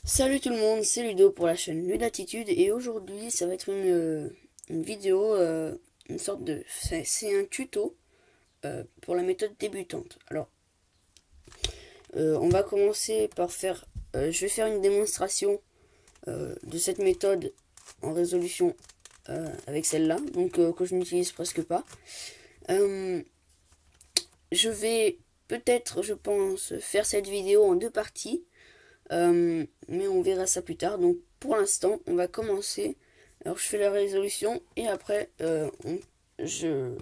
Salut tout le monde, c'est Ludo pour la chaîne Ludatitude et aujourd'hui ça va être une vidéo, une sorte de... C'est un tuto pour la méthode débutante. Alors, on va commencer par faire... je vais faire une démonstration de cette méthode en résolution avec celle-là, donc que je n'utilise presque pas. Je vais peut-être, je pense, faire cette vidéo en deux parties. Mais on verra ça plus tard. Donc pour l'instant, on va commencer. Alors je fais la résolution et après je,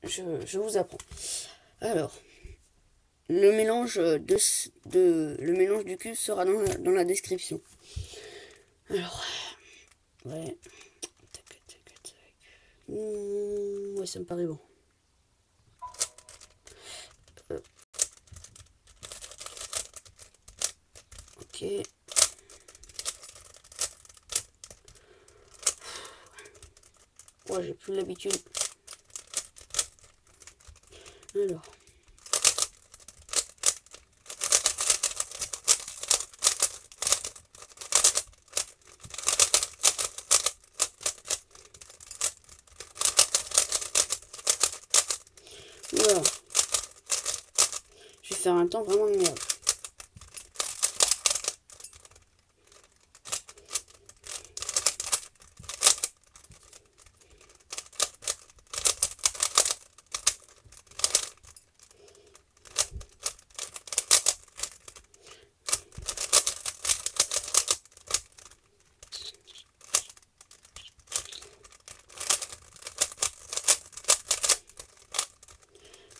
je vous apprends. Alors, le mélange du cube sera dans la description. Alors, ouais. Tac, tac, tac. Ouais, ça me paraît bon. Ok. Ouais, j'ai plus l'habitude. Alors. Voilà. Je vais faire un temps vraiment de merde.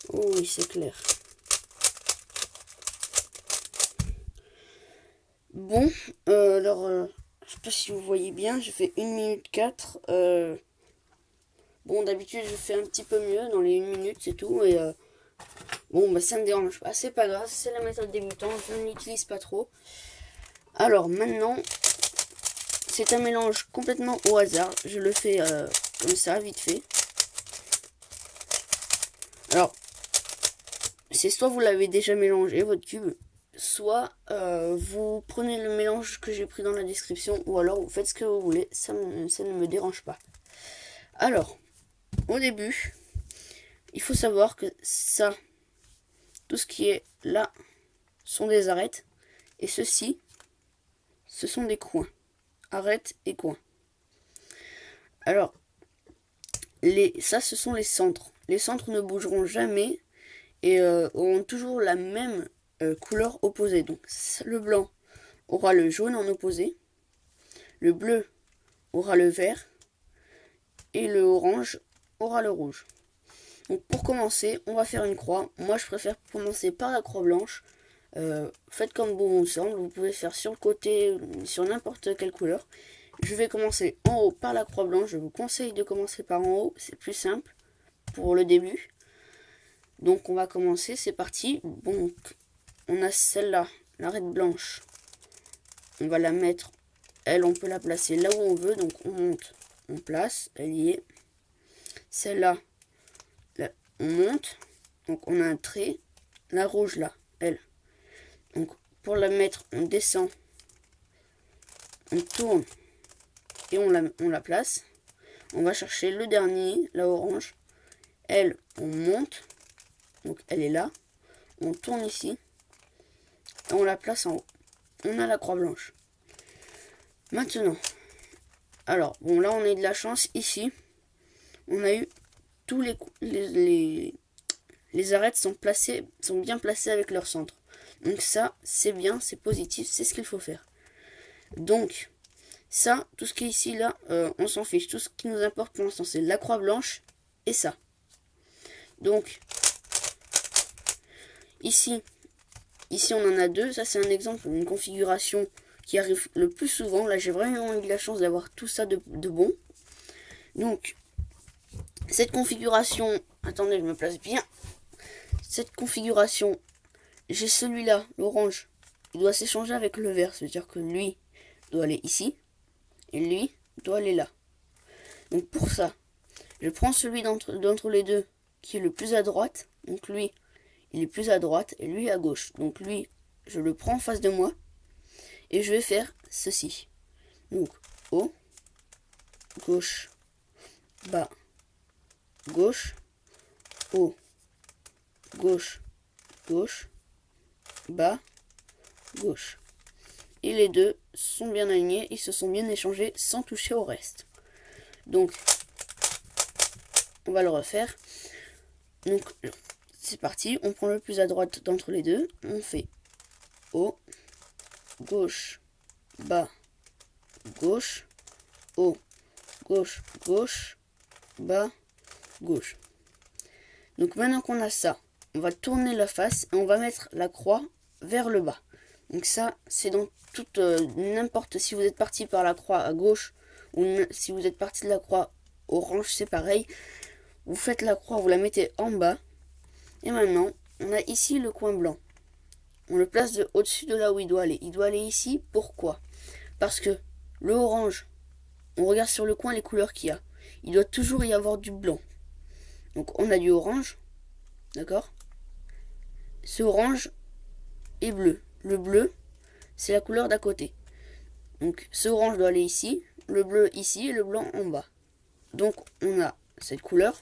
Oh oui, c'est clair. Bon, je sais pas si vous voyez bien, je fais 1 minute 4. Bon, d'habitude, je fais un petit peu mieux dans les 1 minute, c'est tout. Et bon, bah ça me dérange pas, c'est pas grave, c'est la méthode débutant, je ne l'utilise pas trop. Alors maintenant, c'est un mélange complètement au hasard. Je le fais comme ça, vite fait. Alors, c'est soit vous l'avez déjà mélangé, votre cube, soit vous prenez le mélange que j'ai pris dans la description, ou alors vous faites ce que vous voulez, ça ne me dérange pas. Alors, au début, il faut savoir que ça, tout ce qui est là, sont des arêtes, et ceci, ce sont des coins. Arêtes et coins. Alors, ça, ce sont les centres. Les centres ne bougeront jamais et auront toujours la même couleur opposée. Donc, le blanc aura le jaune en opposé, le bleu aura le vert et le orange aura le rouge. Donc pour commencer, on va faire une croix. Moi je préfère commencer par la croix blanche. Faites comme bon vous semble, vous pouvez faire sur le côté, sur n'importe quelle couleur. Je vais commencer en haut par la croix blanche, je vous conseille de commencer par en haut, c'est plus simple pour le début. Donc on va commencer, c'est parti. Donc on a celle-là, l'arête blanche. On va la mettre, elle on peut la placer là où on veut, donc on monte, on place, elle y est. Celle-là, on monte, donc on a un trait, la rouge là, elle. Donc pour la mettre, on descend, on tourne et on la place. On va chercher le dernier, la orange. Elle, on monte, donc elle est là. On tourne ici et on la place en haut. On a la croix blanche. Maintenant, alors, bon là on a eu de la chance ici. On a eu tous les arêtes sont bien placées avec leur centre. Donc ça, c'est bien, c'est positif, c'est ce qu'il faut faire. Donc, ça, tout ce qui est ici, là, on s'en fiche. Tout ce qui nous importe pour l'instant, c'est la croix blanche et ça. Donc, ici on en a deux. Ça, c'est un exemple d'une configuration qui arrive le plus souvent. Là, j'ai vraiment eu la chance d'avoir tout ça de bon. Donc, cette configuration... Attendez, je me place bien. Cette configuration, j'ai celui-là, l'orange. Il doit s'échanger avec le vert. C'est-à-dire que lui doit aller ici. Et lui doit aller là. Donc pour ça, je prends celui d'entre les deux qui est le plus à droite. Donc lui, il est plus à droite et lui à gauche. Donc lui, je le prends en face de moi. Et je vais faire ceci. Donc, haut, gauche, bas, gauche, haut, gauche, gauche, bas, gauche. Et les deux sont bien alignés, ils se sont bien échangés sans toucher au reste. Donc, on va le refaire. Donc, c'est parti, on prend le plus à droite d'entre les deux, on fait haut, gauche, bas, gauche, haut, gauche, gauche, bas, gauche. Donc maintenant qu'on a ça, on va tourner la face et on va mettre la croix vers le bas. Donc ça, c'est dans toute n'importe, si vous êtes parti par la croix à gauche ou si vous êtes parti de la croix orange, c'est pareil. Vous faites la croix, vous la mettez en bas. Et maintenant, on a ici le coin blanc. On le place au-dessus de là où il doit aller. Il doit aller ici. Pourquoi? Parce que le orange, on regarde sur le coin les couleurs qu'il y a. Il doit toujours y avoir du blanc. Donc on a du orange. D'accord? Ce orange est bleu. Le bleu, c'est la couleur d'à côté. Donc ce orange doit aller ici. Le bleu ici et le blanc en bas. Donc on a cette couleur.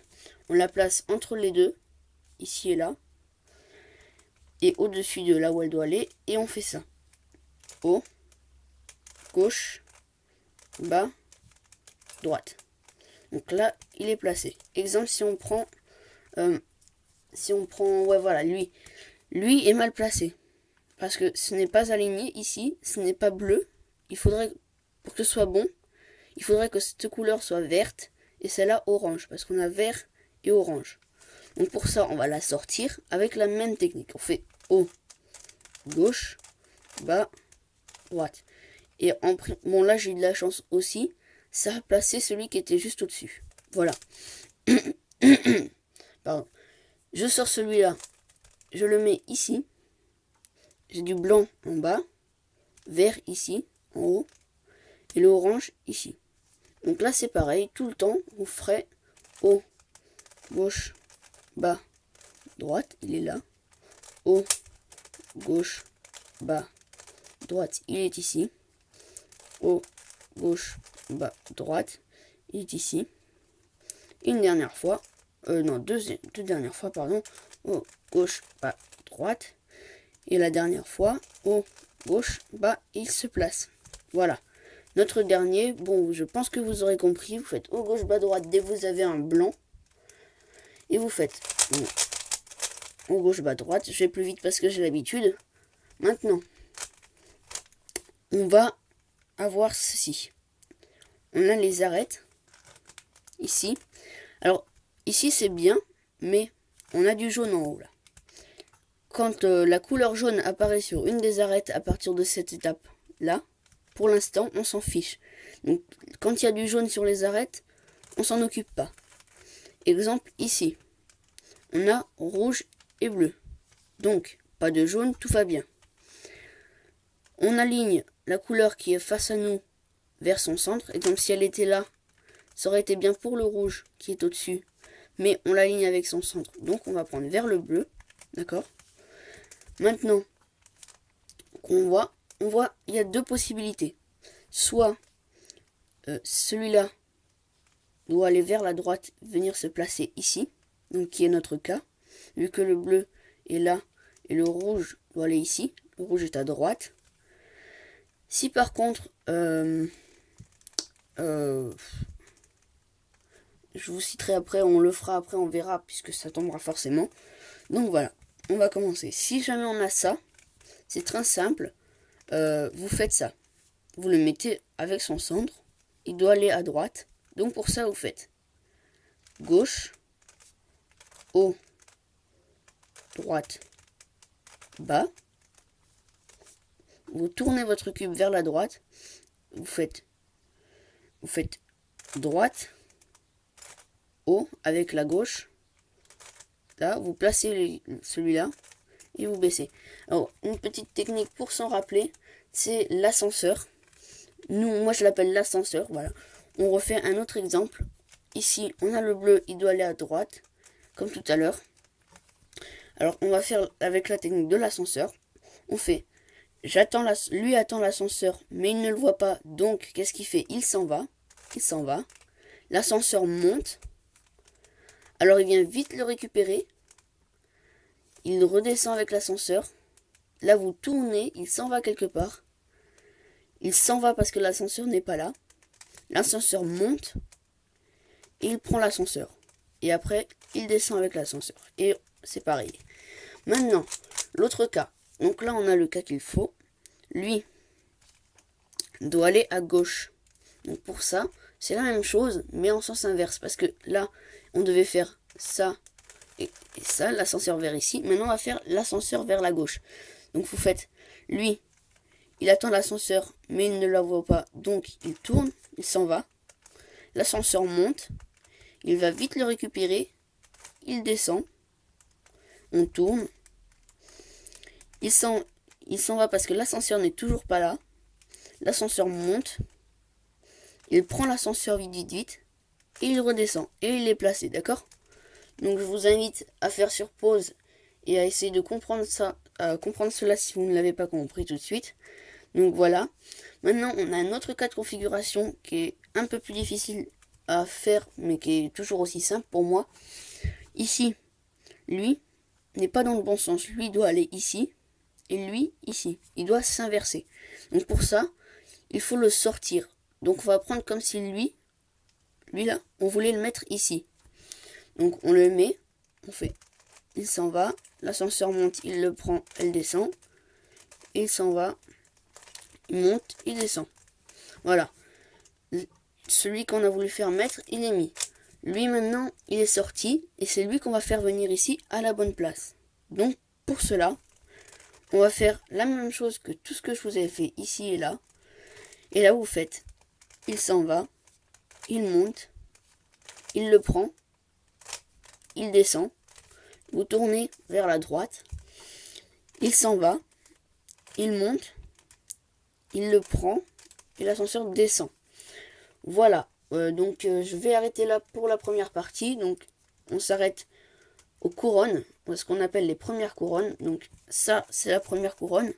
On la place entre les deux. Ici et là. Et au-dessus de là où elle doit aller. Et on fait ça. Haut, gauche, bas, droite. Donc là, il est placé. Exemple, si on prend... ouais, voilà, lui. Lui est mal placé. Parce que ce n'est pas aligné ici. Ce n'est pas bleu. Il faudrait, pour que ce soit bon, il faudrait que cette couleur soit verte. Et celle-là, orange. Parce qu'on a vert et orange. Donc pour ça, on va la sortir avec la même technique. On fait haut, gauche, bas, droite. Et bon, là, j'ai eu de la chance aussi. Ça a placé celui qui était juste au-dessus. Voilà. Pardon. Je sors celui-là. Je le mets ici. J'ai du blanc en bas. Vert ici, en haut. Et le orange ici. Donc là, c'est pareil. Tout le temps, vous ferez haut, gauche, bas, droite. Il est là. Haut, gauche, bas, droite. Il est ici. Haut, gauche, bas, droite. Il est ici. Une dernière fois. Non, deux dernières fois, pardon. Haut, gauche, bas, droite. Et la dernière fois, haut, gauche, bas, il se place. Voilà. Notre dernier, bon, je pense que vous aurez compris. Vous faites haut, gauche, bas, droite dès que vous avez un blanc. Et vous faites haut, gauche, bas, droite. Je vais plus vite parce que j'ai l'habitude. Maintenant, on va avoir ceci. On a les arêtes. Ici. Alors, ici, c'est bien, mais on a du jaune en haut, là. Quand la couleur jaune apparaît sur une des arêtes à partir de cette étape-là, pour l'instant, on s'en fiche. Donc, quand il y a du jaune sur les arêtes, on s'en occupe pas. Exemple, ici, on a rouge et bleu. Donc, pas de jaune, tout va bien. On aligne la couleur qui est face à nous vers son centre. Et comme si elle était là, ça aurait été bien pour le rouge qui est au-dessus. Mais on l'aligne avec son centre. Donc, on va prendre vers le bleu. D'accord? Maintenant, on voit, il y a deux possibilités. Soit celui-là doit aller vers la droite, venir se placer ici, donc qui est notre cas, vu que le bleu est là et le rouge doit aller ici. Le rouge est à droite. Si par contre, je vous citerai après, on le fera après, on verra, puisque ça tombera forcément. Donc voilà, on va commencer. Si jamais on a ça, c'est très simple. Vous faites ça. Vous le mettez avec son centre. Il doit aller à droite. Donc pour ça, vous faites gauche, haut, droite, bas. Vous tournez votre cube vers la droite. Vous faites droite, haut avec la gauche. Là, vous placez celui-là et vous baissez. Alors, une petite technique pour s'en rappeler, c'est l'ascenseur. Moi, je l'appelle l'ascenseur. Voilà. On refait un autre exemple. Ici, on a le bleu, il doit aller à droite, comme tout à l'heure. Alors, on va faire avec la technique de l'ascenseur. On fait, lui attend l'ascenseur, mais il ne le voit pas. Donc, qu'est-ce qu'il fait? Il s'en va. Il s'en va. L'ascenseur monte. Alors, il vient vite le récupérer. Il redescend avec l'ascenseur. Là, vous tournez. Il s'en va quelque part. Il s'en va parce que l'ascenseur n'est pas là. L'ascenseur monte. Et il prend l'ascenseur. Et après, il descend avec l'ascenseur. Et c'est pareil. Maintenant, l'autre cas. Donc là, on a le cas qu'il faut. Lui doit aller à gauche. Donc pour ça, c'est la même chose, mais en sens inverse. Parce que là, on devait faire ça et ça, l'ascenseur vers ici. Maintenant, on va faire l'ascenseur vers la gauche. Donc vous faites, lui, il attend l'ascenseur, mais il ne la voit pas. Donc il tourne, il s'en va. L'ascenseur monte. Il va vite le récupérer. Il descend. On tourne. Il s'en va parce que l'ascenseur n'est toujours pas là. L'ascenseur monte. Il prend l'ascenseur vite. Et il redescend. Et il est placé, d'accord? Donc je vous invite à faire sur pause et à essayer de comprendre ça, comprendre cela si vous ne l'avez pas compris tout de suite. Donc voilà. Maintenant, on a un autre cas de configuration qui est un peu plus difficile à faire, mais qui est toujours aussi simple pour moi. Ici, lui n'est pas dans le bon sens. Lui doit aller ici. Et lui, ici. Il doit s'inverser. Donc pour ça, il faut le sortir. Donc on va prendre comme si lui là, on voulait le mettre ici. Donc on le met, on fait, il s'en va, l'ascenseur monte, il le prend, elle descend. Il s'en va, il monte, il descend. Voilà. Celui qu'on a voulu faire mettre, il est mis. Lui maintenant, il est sorti, et c'est lui qu'on va faire venir ici à la bonne place. Donc pour cela, on va faire la même chose que tout ce que je vous ai fait ici et là. Et là, vous faites, il s'en va, il monte, il le prend, il descend, vous tournez vers la droite, il s'en va, il monte, il le prend, et l'ascenseur descend. Voilà, donc je vais arrêter là pour la première partie. Donc on s'arrête aux couronnes, ce qu'on appelle les premières couronnes. Donc ça, c'est la première couronne,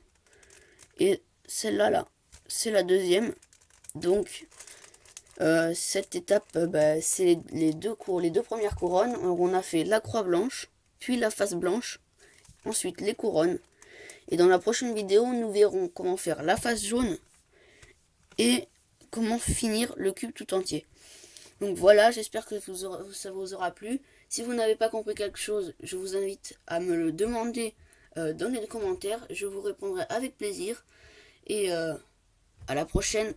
et celle-là, là, c'est la deuxième. Donc cette étape, c'est les deux premières couronnes. Alors, on a fait la croix blanche, puis la face blanche, ensuite les couronnes. Et dans la prochaine vidéo, nous verrons comment faire la face jaune et comment finir le cube tout entier. Donc voilà, j'espère que ça vous aura plu. Si vous n'avez pas compris quelque chose, je vous invite à me le demander dans les commentaires. Je vous répondrai avec plaisir. Et à la prochaine.